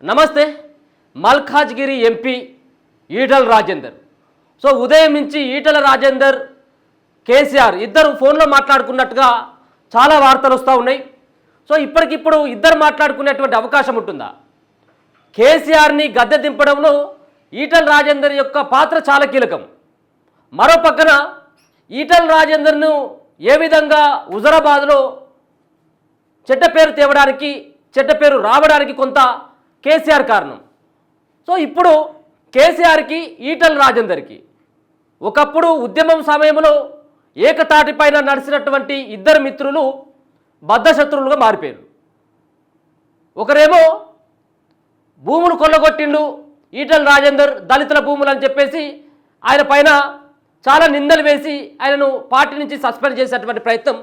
నమస్తే. Malkajgiri MP Etela Rajender. So ఉదయం నుంచి ఈటల రాజేందర్ కేసీఆర్ ఇద్దరు ఫోన్లో మాట్లాడుకున్నట్టుగా చాలా వార్తలు వస్తూ ఉన్నాయి. సో ఇప్పటికిప్పుడు ఇద్దరు మాట్లాడుకునేటువంటి అవకాశం ఉంటుందా? కేసీఆర్ని గద్దె దింపడంలో ఈటల రాజేందర్ యొక్క పాత్ర చాలా కీలకం. మరో పక్కన ఈటల రాజేందర్ను ఏ విధంగా హుజరాబాద్లో చెడ్డ పేరు తేవడానికి, చెడ్డ పేరు రావడానికి కొంత కేసీఆర్ కారణం. సో ఇప్పుడు కేసీఆర్కి ఈటల రాజేందర్కి ఒకప్పుడు ఉద్యమం సమయంలో ఏకతాటిపైన నడిచినటువంటి ఇద్దరు మిత్రులు బద్ధశత్రువులుగా మారిపోయారు. ఒకరేమో భూములు కొల్లగొట్టిండు ఈటల రాజేందర్, దళితుల భూములు అని చెప్పేసి ఆయన పైన చాలా నిందలు వేసి ఆయనను పార్టీ నుంచి సస్పెండ్ చేసేటువంటి ప్రయత్నం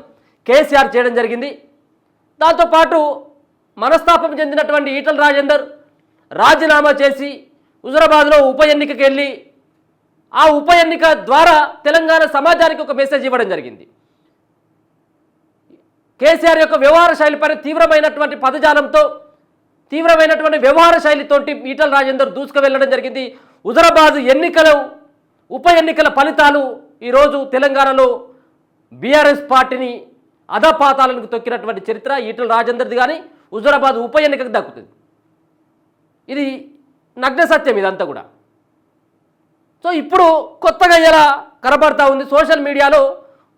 కేసీఆర్ చేయడం జరిగింది. దాంతోపాటు మనస్తాపం చెందినటువంటి ఈటల రాజేందర్ రాజీనామా చేసి హుజరాబాద్లో ఉప ఎన్నికకి వెళ్ళి ఆ ఉప ఎన్నిక ద్వారా తెలంగాణ సమాజానికి ఒక మెసేజ్ ఇవ్వడం జరిగింది. కేసీఆర్ యొక్క వ్యవహార శైలిపైన తీవ్రమైనటువంటి పదజాలంతో, తీవ్రమైనటువంటి వ్యవహార శైలితోటి ఈటల రాజేందర్ దూసుకు వెళ్ళడం జరిగింది. హుజరాబాద్ ఎన్నికలు, ఉప ఎన్నికల ఫలితాలు ఈరోజు తెలంగాణలో బీఆర్ఎస్ పార్టీని అధపాతాలకు తొక్కినటువంటి చరిత్ర ఈటల రాజేందర్ది. కానీ హుజరాబాద్ ఉప ఎన్నికకు దక్కుతుంది. ఇది నగ్న సత్యం ఇదంతా కూడా. సో ఇప్పుడు కొత్తగా ఎలా కనబడతా ఉంది, సోషల్ మీడియాలో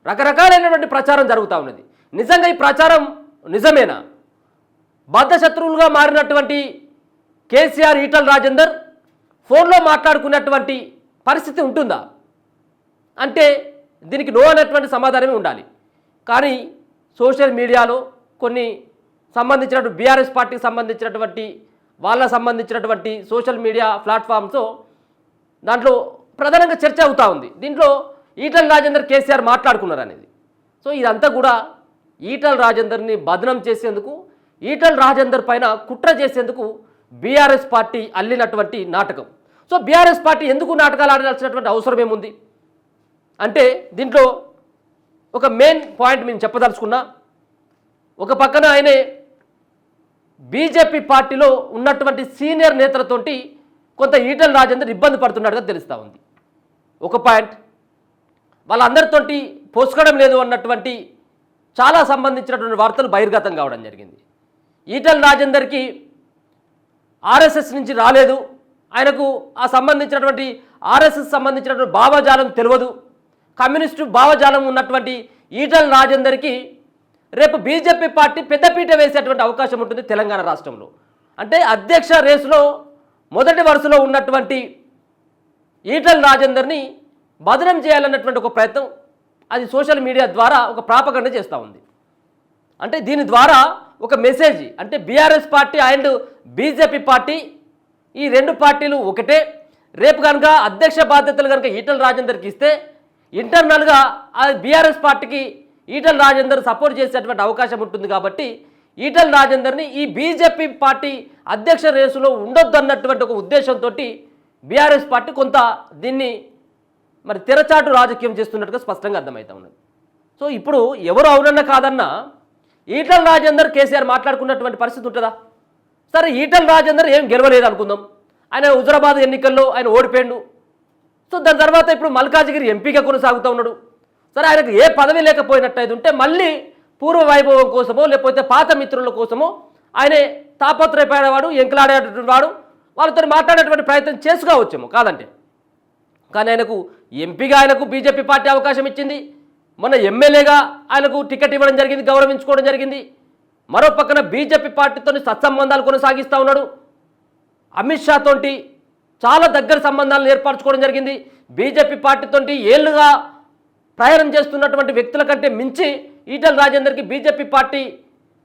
రకరకాలైనటువంటి ప్రచారం జరుగుతూ ఉన్నది. నిజంగా ఈ ప్రచారం నిజమేనా? బద్ధశత్రువులుగా మారినటువంటి కేసీఆర్, ఈటల రాజేందర్ ఫోన్లో మాట్లాడుకున్నటువంటి పరిస్థితి ఉంటుందా అంటే దీనికి నో అనేటువంటి సమాధానమే ఉండాలి. కానీ సోషల్ మీడియాలో కొన్ని సంబంధించినటువంటి బీఆర్ఎస్ పార్టీకి సంబంధించినటువంటి వాళ్ళకు సంబంధించినటువంటి సోషల్ మీడియా ప్లాట్ఫామ్స్ దాంట్లో ప్రధానంగా చర్చ అవుతూ ఉంది. దీంట్లో ఈటల రాజేందర్, కేసీఆర్ మాట్లాడుకున్నారు అనేది. సో ఇదంతా కూడా ఈటల రాజేందర్ని బదనం చేసేందుకు, ఈటల రాజేందర్ పైన కుట్ర చేసేందుకు బీఆర్ఎస్ పార్టీ అల్లినటువంటి నాటకం. సో బీఆర్ఎస్ పార్టీ ఎందుకు నాటకాలు ఆడాల్సినటువంటి అవసరం ఏముంది అంటే దీంట్లో ఒక మెయిన్ పాయింట్ మేము చెప్పదలుచుకున్నా. ఒక పక్కన ఆయనే బీజేపీ పార్టీలో ఉన్నటువంటి సీనియర్ నేతలతోటి కొంత ఈటల రాజేందర్ ఇబ్బంది పడుతున్నట్టుగా తెలుస్తూ ఉంది. ఒక పాయింట్, వాళ్ళందరితోటి పోసుకోవడం లేదు అన్నటువంటి చాలా సంబంధించినటువంటి వార్తలు బహిర్గతం కావడం జరిగింది. ఈటల రాజేందర్కి ఆర్ఎస్ఎస్ నుంచి రాలేదు, ఆయనకు ఆ సంబంధించినటువంటి ఆర్ఎస్ఎస్ సంబంధించినటువంటి భావజాలం తెలియదు. కమ్యూనిస్టు భావజాలం ఉన్నటువంటి ఈటల రాజేందర్కి రేపు బీజేపీ పార్టీ పెద్దపీట వేసేటువంటి అవకాశం ఉంటుంది తెలంగాణ రాష్ట్రంలో. అంటే అధ్యక్ష రేసులో మొదటి వరుసలో ఉన్నటువంటి ఈటల రాజేందర్ని బదనం చేయాలన్నటువంటి ఒక ప్రయత్నం అది సోషల్ మీడియా ద్వారా ఒక ప్రాపగండ చేస్తూ ఉంది. అంటే దీని ద్వారా ఒక మెసేజ్, అంటే BRS party and BJP party ఈ రెండు పార్టీలు ఒకటే. రేపు కనుక అధ్యక్ష బాధ్యతలు కనుక ఈటల రాజేందర్కి ఇస్తే ఇంటర్నల్గా ఆ బీఆర్ఎస్ పార్టీకి ఈటల రాజేందర్ సపోర్ట్ చేసేటువంటి అవకాశం ఉంటుంది. కాబట్టి ఈటల రాజేందర్ని ఈ బీజేపీ పార్టీ అధ్యక్ష రేసులో ఉండొద్దు అన్నటువంటి ఒక ఉద్దేశంతో బీఆర్ఎస్ పార్టీ కొంత దీన్ని మరి తెరచాటు రాజకీయం చేస్తున్నట్టుగా స్పష్టంగా అర్థమవుతా ఉన్నది. సో ఇప్పుడు ఎవరు అవునన్నా కాదన్నా ఈటల రాజేందర్, కేసీఆర్ మాట్లాడుకున్నటువంటి పరిస్థితి ఉంటుందా? సరే, ఈటల రాజేందర్ ఏం గెలవలేదు అనుకుందాం, ఆయన హుజరాబాద్ ఎన్నికల్లో ఆయన ఓడిపోయాడు. సో దాని తర్వాత ఇప్పుడు మల్కాజ్గిరి ఎంపీగా కొనసాగుతూ ఉన్నాడు. సరే, ఆయనకు ఏ పదవి లేకపోయినట్టయితే ఉంటే మళ్ళీ పూర్వ వైభవం కోసమో లేకపోతే పాత మిత్రుల కోసమో ఆయనే తాపత్రయపడేవాడు, ఎంకలాడేటువంటి వాడు, వాళ్ళతో మాట్లాడేటువంటి ప్రయత్నం చేసుకోవచ్చేమో కాదంటే. కానీ ఆయనకు ఎంపీగా ఆయనకు బీజేపీ పార్టీ అవకాశం ఇచ్చింది. మొన్న ఎమ్మెల్యేగా ఆయనకు టికెట్ ఇవ్వడం జరిగింది, గౌరవించుకోవడం జరిగింది. మరో పక్కన బీజేపీ పార్టీతో సత్సంబంధాలు కొనసాగిస్తూ ఉన్నాడు. అమిత్ షా తోటి చాలా దగ్గర సంబంధాలను ఏర్పరచుకోవడం జరిగింది. బీజేపీ పార్టీతో ఏళ్ళుగా ప్రయాణం చేస్తున్నటువంటి వ్యక్తుల కంటే మించి ఈటల రాజేందర్కి బీజేపీ పార్టీ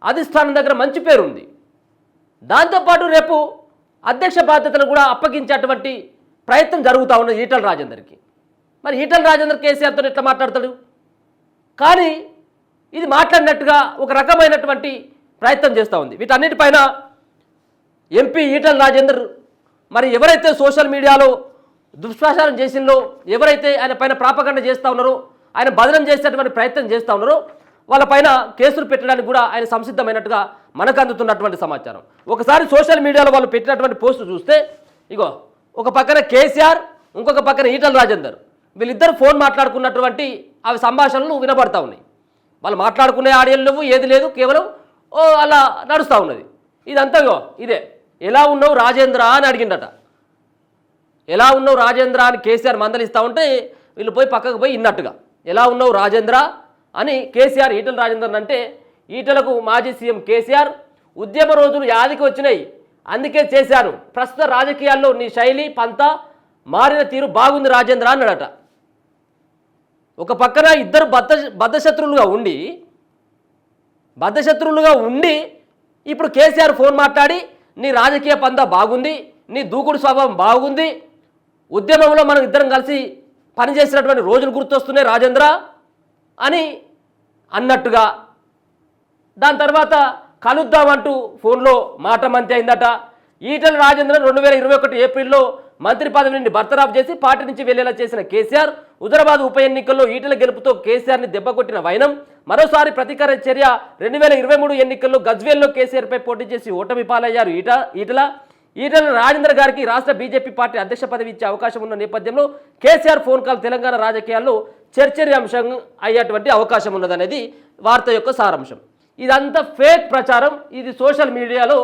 అధిష్టానం దగ్గర మంచి పేరు ఉంది. దాంతోపాటు రేపు అధ్యక్ష బాధ్యతలు కూడా అప్పగించేటువంటి ప్రయత్నం జరుగుతూ ఉన్నది ఈటల రాజేందర్కి. మరి ఈటల రాజేందర్ కేసీఆర్తో ఎట్లా మాట్లాడతాడు? కానీ ఇది మాట్లాడినట్టుగా ఒక రకమైనటువంటి ప్రయత్నం చేస్తూ ఉంది. వీటన్నిటిపైన ఎంపీ ఈటల రాజేందర్ మరి ఎవరైతే సోషల్ మీడియాలో దుష్ప్రచారం చేసిందో, ఎవరైతే ఆయన పైన ప్రాపగండ చేస్తూ ఉన్నారో, ఆయన బదనం చేసేటువంటి ప్రయత్నం చేస్తూ ఉన్నారో వాళ్ళపైన కేసులు పెట్టడానికి కూడా ఆయన సంసిద్ధమైనట్టుగా మనకు అందుతున్నటువంటి సమాచారం. ఒకసారి సోషల్ మీడియాలో వాళ్ళు పెట్టినటువంటి పోస్ట్ చూస్తే ఇగో ఒక పక్కన కేసీఆర్, ఇంకొక పక్కన ఈటల రాజేందర్, వీళ్ళిద్దరు ఫోన్ మాట్లాడుకున్నటువంటి అవి సంభాషణలు వినబడతా ఉన్నాయి. వాళ్ళు మాట్లాడుకునే ఆడియోలు లేవు, ఏది లేదు, కేవలం అలా నడుస్తూ ఉన్నది. ఇదంతా ఇదే. ఎలా ఉన్నావు రాజేంద్ర అని అడిగిండట. ఎలా ఉన్నావు రాజేంద్ర అని కేసీఆర్ మందలిస్తూ ఉంటే వీళ్ళు పోయి పక్కకు పోయి ఇన్నట్టుగా ఎలా ఉన్నావు రాజేంద్ర అని కేసీఆర్ ఈటల రాజేందర్ అంటే, ఈటలకు మాజీ సీఎం కేసీఆర్ ఉద్యమ రోజులు యాదికి వచ్చినాయి, అందుకే చేశాను, ప్రస్తుత రాజకీయాల్లో నీ శైలి పంత మారిన తీరు బాగుంది రాజేంద్ర అన్నాడట. ఒక పక్కన ఇద్దరు బద్ధశత్రువులుగా ఉండి ఇప్పుడు కేసీఆర్ ఫోన్ మాట్లాడి నీ రాజకీయ పంత బాగుంది, నీ దూకుడు స్వభావం బాగుంది, ఉద్యమంలో మనం ఇద్దరం కలిసి పనిచేసినటువంటి రోజులు గుర్తొస్తున్నాయి రాజేంద్ర అని అన్నట్టుగా. దాని తర్వాత కలుద్దామంటూ ఫోన్లో మాట మంతి అయిందట. ఈటల రాజేంద్రన్ 2021 ఏప్రిల్లో మంత్రి పదవి నుండి బర్తరాఫ్ చేసి పార్టీ నుంచి వెళ్లేలా చేసిన కేసీఆర్ హుజరాబాద్ ఉప ఎన్నికల్లో ఈటల గెలుపుతో కేసీఆర్ని దెబ్బకొట్టిన వైనం, మరోసారి ప్రతీకార చర్య 2023 ఎన్నికల్లో గజ్వేల్లో కేసీఆర్పై పోటీ చేసి ఓటమి పాలయ్యారు ఈటల రాజేందర్ గారికి రాష్ట్ర బీజేపీ పార్టీ అధ్యక్ష పదవి ఇచ్చే అవకాశం ఉన్న నేపథ్యంలో కేసీఆర్ ఫోన్ కాల్ తెలంగాణ రాజకీయాల్లో చర్చనీయాంశం అయ్యేటువంటి అవకాశం ఉన్నదనేది వార్త యొక్క సారాంశం. ఇదంతా ఫేక్ ప్రచారం. ఇది సోషల్ మీడియాలో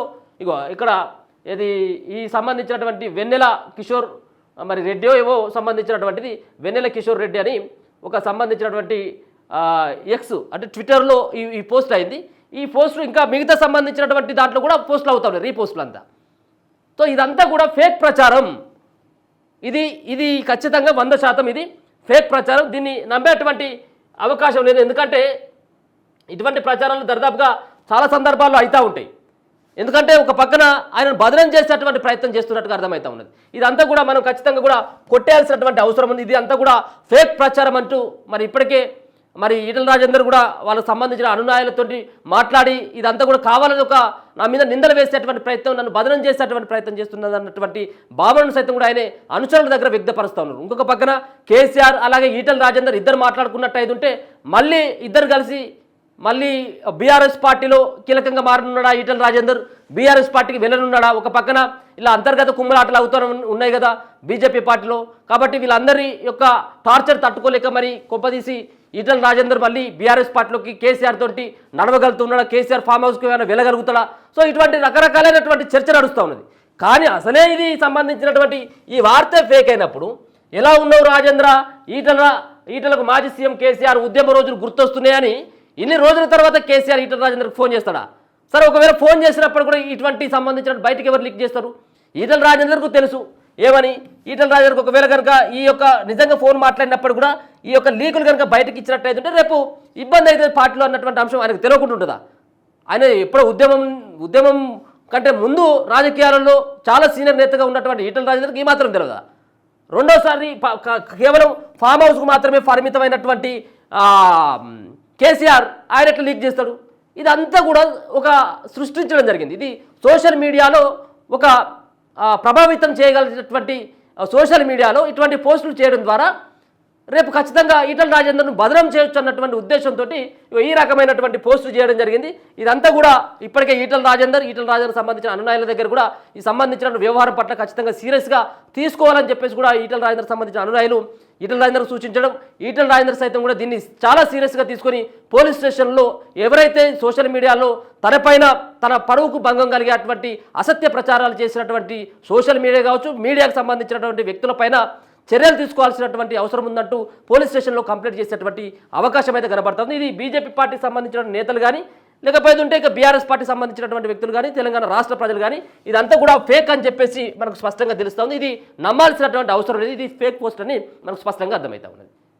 ఇక్కడ ఇది ఈ సంబంధించినటువంటి వెన్నెల కిషోర్ మరి రెడ్డి ఏవో సంబంధించినటువంటిది వెన్నెల కిషోర్ రెడ్డి అని ఒక సంబంధించినటువంటి ఎక్స్ అంటే ట్విట్టర్లో ఈ పోస్ట్ అయింది. ఈ పోస్టు ఇంకా మిగతా సంబంధించినటువంటి దాంట్లో కూడా పోస్టులు అవుతా ఉన్నాయి, రీపోస్టులు అంతా. సో ఇదంతా కూడా ఫేక్ ప్రచారం. ఇది ఖచ్చితంగా 100% ఇది ఫేక్ ప్రచారం. దీన్ని నమ్మేటువంటి అవకాశం లేదు. ఎందుకంటే ఇటువంటి ప్రచారాలు దర్దాపుగా చాలా సందర్భాల్లో అవుతూ ఉంటాయి. ఎందుకంటే ఒక పక్కన ఆయనను బదనం చేసేటువంటి ప్రయత్నం చేస్తున్నట్టుగా అర్థమవుతా ఉన్నది. ఇదంతా కూడా మనం ఖచ్చితంగా కూడా కొట్టేయాల్సినటువంటి అవసరం ఉంది. ఇది అంతా కూడా ఫేక్ ప్రచారం అంటూ మరి ఇప్పటికే మరి ఈటల రాజేందర్ కూడా వాళ్ళకు సంబంధించిన అనునాయాలతో మాట్లాడి ఇదంతా కూడా కావాలని నా మీద నిందలు వేసేటువంటి ప్రయత్నం, నన్ను బదనం చేసేటువంటి ప్రయత్నం చేస్తున్నది అన్నటువంటి భావనను సైతం కూడా ఆయన అనుచరుల దగ్గర వ్యక్తపరుస్తూ ఉన్నారు. ఇంకొక పక్కన కేసీఆర్ అలాగే ఈటల రాజేందర్ ఇద్దరు మాట్లాడుకున్నట్టు అయితే ఉంటే మళ్ళీ ఇద్దరు కలిసి మళ్ళీ బీఆర్ఎస్ పార్టీలో కీలకంగా మారనున్నాడా ఈటల రాజేందర్, బీఆర్ఎస్ పార్టీకి వెళ్ళనున్నాడా? ఒక పక్కన ఇలా అంతర్గత కుమ్మలాటలు అవుతూ ఉన్నాయి కదా బీజేపీ పార్టీలో. కాబట్టి వీళ్ళందరి యొక్క టార్చర్ తట్టుకోలేక మరి కొంపదీసి ఈటల రాజేందర్ మళ్ళీ బీఆర్ఎస్ పార్టీలోకి కేసీఆర్ తోటి నడవగలుగుతున్నాడా, కేసీఆర్ ఫామ్ హౌస్కి ఏమైనా వెళ్ళగలుగుతాడా? సో ఇటువంటి రకరకాలైనటువంటి చర్చ నడుస్తూ ఉన్నది. కానీ అసలే ఇది సంబంధించినటువంటి ఈ వార్త ఫేక్ అయినప్పుడు ఎలా ఉన్నావు రాజేంద్ర, ఈటలకు మాజీ సీఎం కేసీఆర్ ఉద్యమ రోజులు గుర్తొస్తున్నాయని ఇన్ని రోజుల తర్వాత కేసీఆర్ ఈటల రాజేందర్కి ఫోన్ చేస్తాడా? సరే ఒకవేళ ఫోన్ చేసినప్పుడు కూడా ఇటువంటి సంబంధించిన బయటకు ఎవరు లీక్ చేస్తారు? ఈటల రాజేందర్కు తెలుసు ఏమని. ఈటల రాజేందర్కి ఒకవేళ కనుక ఈ యొక్క నిజంగా ఫోన్ మాట్లాడినప్పుడు కూడా ఈ యొక్క లీకులు కనుక బయటకు ఇచ్చినట్టయితే రేపు ఇబ్బంది అయితే పార్టీలో అన్నటువంటి అంశం ఆయనకు తెలియకుండా ఉంటుందా? ఆయన ఎప్పుడో ఉద్యమం కంటే ముందు రాజకీయాలలో చాలా సీనియర్ నేతగా ఉన్నటువంటి ఈటల రాజేందర్కి ఈ మాత్రం తెలియదా? రెండోసారి కేవలం ఫామ్ హౌస్కు మాత్రమే పరిమితమైనటువంటి కేసీఆర్ ఆయన ఎట్లా లీక్ చేస్తాడు? ఇదంతా కూడా ఒక సృష్టించడం జరిగింది. ఇది సోషల్ మీడియాలో ఒక ప్రభావితం చేయగలిగినటువంటి సోషల్ మీడియాలో ఇటువంటి పోస్టులు చేయడం ద్వారా రేపు ఖచ్చితంగా ఈటల రాజేందర్ను బదనం చేయొచ్చు అన్నటువంటి ఉద్దేశంతో ఈ రకమైనటువంటి పోస్టులు చేయడం జరిగింది. ఇదంతా కూడా ఇప్పటికే ఈటల రాజేందర్ సంబంధించిన అనునాయుల దగ్గర కూడా ఈ సంబంధించిన వ్యవహారం పట్ల ఖచ్చితంగా సీరియస్గా తీసుకోవాలని చెప్పేసి కూడా ఈటల రాజేందర్ సంబంధించిన అనునాయులు ఈటల రాజేందర్ సూచించడం, ఈటల రాజేందర్ సైతం కూడా దీన్ని చాలా సీరియస్గా తీసుకొని పోలీస్ స్టేషన్లో ఎవరైతే సోషల్ మీడియాలో తనపైన తన పరువుకు భంగం కలిగేటువంటి అసత్య ప్రచారాలు చేసినటువంటి సోషల్ మీడియా కావచ్చు, మీడియాకు సంబంధించినటువంటి వ్యక్తులపైన చర్యలు తీసుకోవాల్సినటువంటి అవసరం ఉందంటూ పోలీస్ స్టేషన్లో కంప్లైంట్ చేసేటువంటి అవకాశం అయితే కనబడుతుంది. ఇది బీజేపీ పార్టీకి సంబంధించిన నేతలు కానీ లేకపోతే ఉంటే ఇక బీఆర్ఎస్ పార్టీకి సంబంధించినటువంటి వ్యక్తులు కానీ తెలంగాణ రాష్ట్ర ప్రజలు కానీ ఇదంతా కూడా ఫేక్ అని చెప్పేసి మనకు స్పష్టంగా తెలుస్తుంది. ఇది నమ్మాల్సినటువంటి అవసరం లేదు. ఇది ఫేక్ పోస్ట్ అని మనకు స్పష్టంగా అర్థమవుతా ఉన్నది.